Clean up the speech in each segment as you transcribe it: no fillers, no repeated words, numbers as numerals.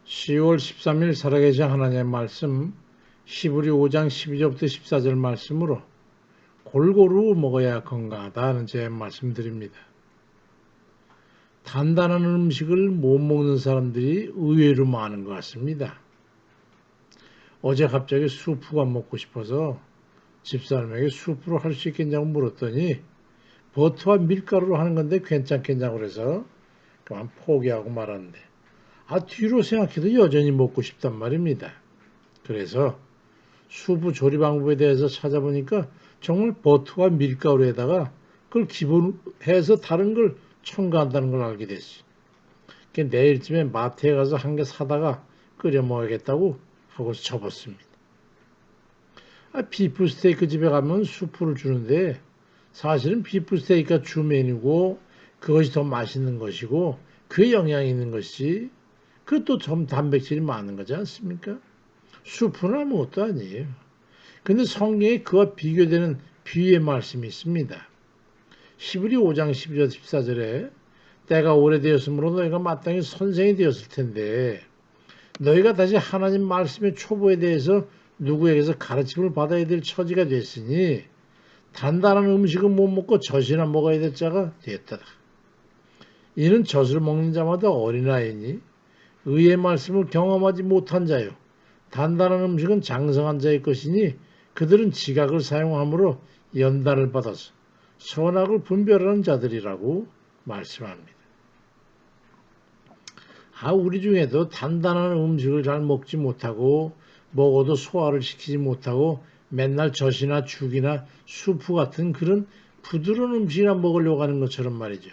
10월 13일 살아계신 하나님의 말씀 히브리 5장 12절부터 14절 말씀으로 골고루 먹어야 건강하다는 제 말씀드립니다. 단단한 음식을 못 먹는 사람들이 의외로 많은 것 같습니다. 어제 갑자기 수프가 먹고 싶어서 집사람에게 수프로 할 수 있겠냐고 물었더니 버터와 밀가루로 하는 건데 괜찮겠냐고 그래서 그만 포기하고 말았는데 뒤로 생각해도 여전히 먹고 싶단 말입니다. 그래서 수프 조리 방법에 대해서 찾아보니까 정말 버터와 밀가루에다가 그걸 기본으로 해서 다른 걸 첨가한다는 걸 알게 됐어요. 내일쯤에 마트에 가서 한 개 사다가 끓여 먹어야겠다고 하고서 접었습니다. 비프 스테이크 집에 가면 수프를 주는데 사실은 비프 스테이크가 주 메뉴고 그것이 더 맛있는 것이고 그 영양이 있는 것이 그것도 좀 단백질이 많은 거지 않습니까? 수프는 아무것도 아니에요. 근데 성경에 그와 비교되는 비유의 말씀이 있습니다. 히브리 5장 12절 14절에 때가 오래되었으므로 너희가 마땅히 선생이 되었을 텐데 너희가 다시 하나님 말씀의 초보에 대해서 누구에게서 가르침을 받아야 될 처지가 됐으니 단단한 음식은 못 먹고 젖이나 먹어야 될 자가 되었다. 이는 젖을 먹는 자마다 어린아이니 의의 말씀을 경험하지 못한 자요. 단단한 음식은 장성한 자의 것이니 그들은 지각을 사용함으로 연단을 받아서 선악을 분별하는 자들이라고 말씀합니다. 우리 중에도 단단한 음식을 잘 먹지 못하고 먹어도 소화를 시키지 못하고 맨날 젖이나 죽이나 수프 같은 그런 부드러운 음식이나 먹으려고 하는 것처럼 말이죠.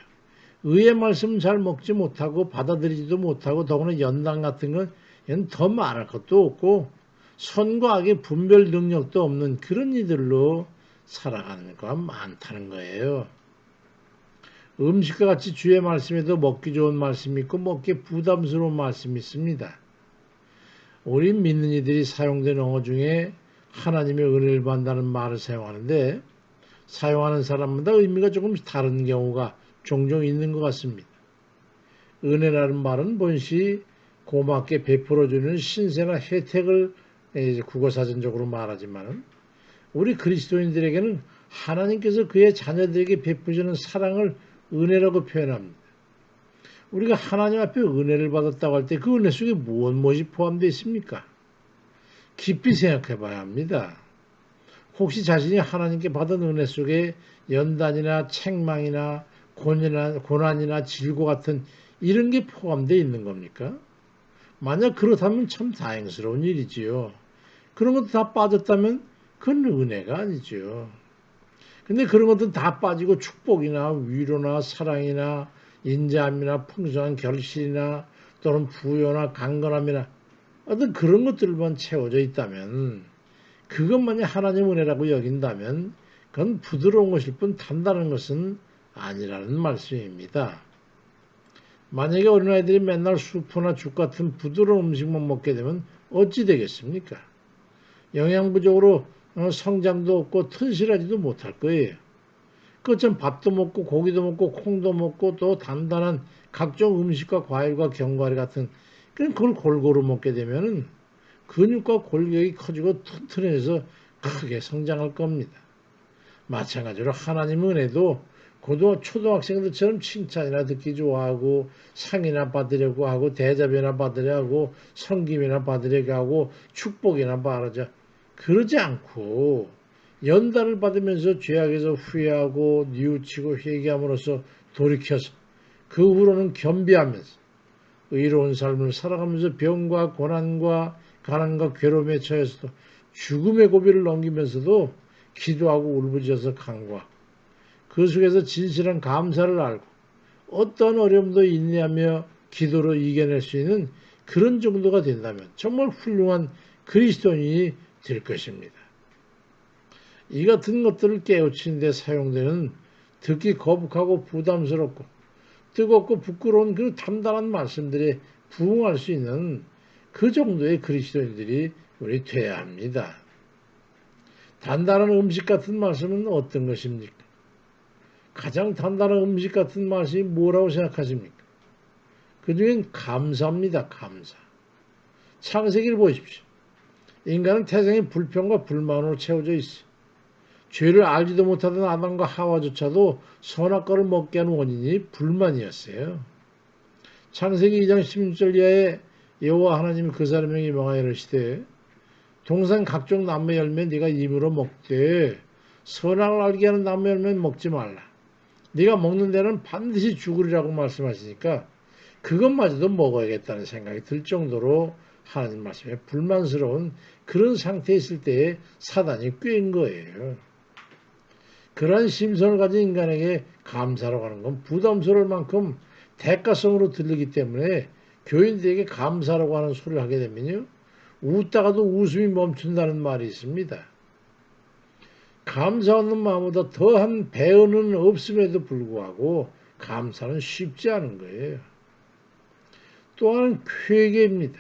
의의 말씀 잘 먹지 못하고 받아들이지도 못하고 더구나 연단 같은 건 더 말할 것도 없고 선과 악의 분별 능력도 없는 그런 이들로 살아가는 거가 많다는 거예요. 음식과 같이 주의 말씀에도 먹기 좋은 말씀이 있고 먹기 부담스러운 말씀이 있습니다. 우리 믿는 이들이 사용된 언어 중에 하나님의 은혜를 받는다는 말을 사용하는데 사용하는 사람마다 의미가 조금 다른 경우가 종종 있는 것 같습니다. 은혜라는 말은 본시 고맙게 베풀어주는 신세나 혜택을 국어사전적으로 말하지만 우리 그리스도인들에게는 하나님께서 그의 자녀들에게 베푸시는 사랑을 은혜라고 표현합니다. 우리가 하나님 앞에 은혜를 받았다고 할 때 그 은혜 속에 무엇이 포함되어 있습니까? 깊이 생각해 봐야 합니다. 혹시 자신이 하나님께 받은 은혜 속에 연단이나 책망이나 고난이나 질고 같은 이런 게 포함되어 있는 겁니까? 만약 그렇다면 참 다행스러운 일이지요. 그런 것도 다 빠졌다면 그건 은혜가 아니죠. 근데 그런 것도 다 빠지고 축복이나 위로나 사랑이나 인자함이나 풍성한 결실이나 또는 부여나 강건함이나 어떤 그런 것들만 채워져 있다면 그것만이 하나님 은혜라고 여긴다면 그건 부드러운 것일 뿐 단단한 것은 아니라는 말씀입니다. 만약에 어린아이들이 맨날 수프나 죽 같은 부드러운 음식만 먹게 되면 어찌 되겠습니까? 영양 부족으로 성장도 없고 튼실하지도 못할 거예요. 그처럼 밥도 먹고 고기도 먹고 콩도 먹고 또 단단한 각종 음식과 과일과 견과류 같은 그걸 골고루 먹게 되면 근육과 골격이 커지고 튼튼해서 크게 성장할 겁니다. 마찬가지로 하나님 은혜도 초등학생들처럼 칭찬이나 듣기 좋아하고 상이나 받으려고 하고 대접이나 받으려 하고 섬김이나 받으려고 하고 축복이나 바라자 그러지 않고 연단을 받으면서 죄악에서 후회하고 뉘우치고 회개함으로써 돌이켜서 그 후로는 겸비하면서 의로운 삶을 살아가면서 병과 고난과 가난과 괴로움에 처해서도 죽음의 고비를 넘기면서도 기도하고 울부짖어서 강구하고 그 속에서 진실한 감사를 알고 어떤 어려움도 인내하며 기도로 이겨낼 수 있는 그런 정도가 된다면 정말 훌륭한 그리스도인이 될 것입니다. 이 같은 것들을 깨우치는 데 사용되는 듣기 거북하고 부담스럽고 뜨겁고 부끄러운 그 단단한 말씀들에 부응할 수 있는 그 정도의 그리스도인들이 우리 돼야 합니다. 단단한 음식 같은 말씀은 어떤 것입니까? 가장 단단한 음식 같은 말씀이 뭐라고 생각하십니까? 그 중엔 감사입니다. 감사. 창세기를 보십시오. 인간은 태생의 불평과 불만으로 채워져 있어. 죄를 알지도 못하던 아담과 하와조차도 선악과를 먹게 한 원인이 불만이었어요. 창세기 2장 16절 이하에 여호와 하나님이 그 사람에게 명하여 이르시되 동산 각종 나무 열매 네가 입으로 먹되 선악을 알게 하는 나무 열매는 먹지 말라. 네가 먹는 데는 반드시 죽으리라고 말씀하시니까 그것마저도 먹어야겠다는 생각이 들 정도로 하나님 말씀에 불만스러운 그런 상태에 있을 때에 사단이 꾀인 거예요. 그러한 심성을 가진 인간에게 감사라고 하는 건 부담스러울 만큼 대가성으로 들리기 때문에 교인들에게 감사라고 하는 소리를 하게 되면요. 웃다가도 웃음이 멈춘다는 말이 있습니다. 감사하는 마음보다 더한 배은은 없음에도 불구하고 감사는 쉽지 않은 거예요. 또한 회개입니다.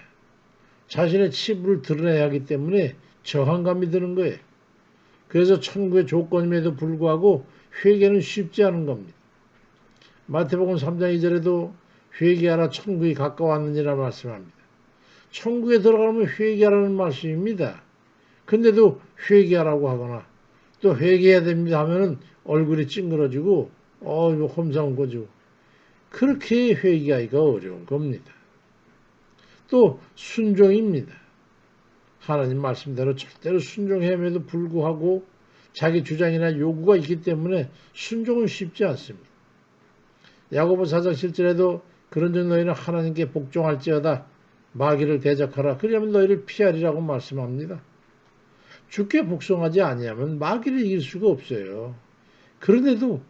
자신의 치부를 드러내야 하기 때문에 저항감이 드는 거예요. 그래서 천국의 조건임에도 불구하고 회개는 쉽지 않은 겁니다. 마태복음 3장 2절에도 회개하라 천국이 가까웠느니라 말씀합니다. 천국에 들어가면 회개하라는 말씀입니다. 근데도 회개하라고 하거나 또 회개해야 됩니다 하면은 얼굴이 찡그러지고 이거 험상한 거죠. 그렇게 회개하기가 어려운 겁니다. 또 순종입니다. 하나님 말씀대로 절대로 순종함에도 불구하고 자기 주장이나 요구가 있기 때문에 순종은 쉽지 않습니다. 야고보 4장 7절에도 그런즉 너희는 하나님께 복종할지어다 마귀를 대적하라 그리하면 너희를 피하리라고 말씀합니다. 주께 복종하지 아니하면 마귀를 이길 수가 없어요. 그런데도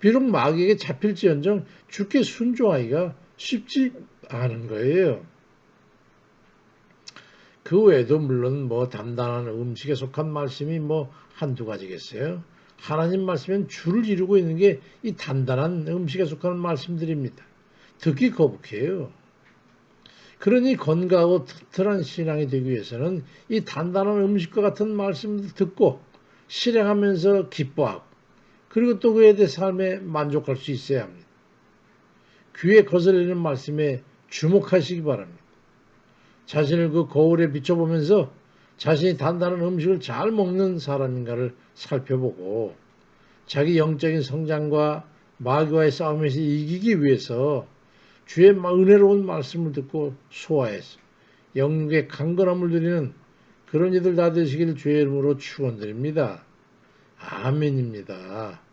비록 마귀에게 잡힐지언정 주께 순종하기가 쉽지 않은 거예요. 그 외에도 물론 단단한 음식에 속한 말씀이 한두 가지겠어요. 하나님 말씀은 줄을 이루고 있는 게 이 단단한 음식에 속하는 말씀들입니다. 듣기 거북해요. 그러니 건강하고 튼튼한 신앙이 되기 위해서는 이 단단한 음식과 같은 말씀을 듣고 실행하면서 기뻐하고 그리고 또 그에 대해 삶에 만족할 수 있어야 합니다. 귀에 거슬리는 말씀에 주목하시기 바랍니다. 자신을 그 거울에 비춰보면서 자신이 단단한 음식을 잘 먹는 사람인가를 살펴보고 자기 영적인 성장과 마귀와의 싸움에서 이기기 위해서 주의 은혜로운 말씀을 듣고 소화해서 영육의 강건함을 누리는 그런 이들 다 되시길 주의 이름으로 축원드립니다. 아멘입니다.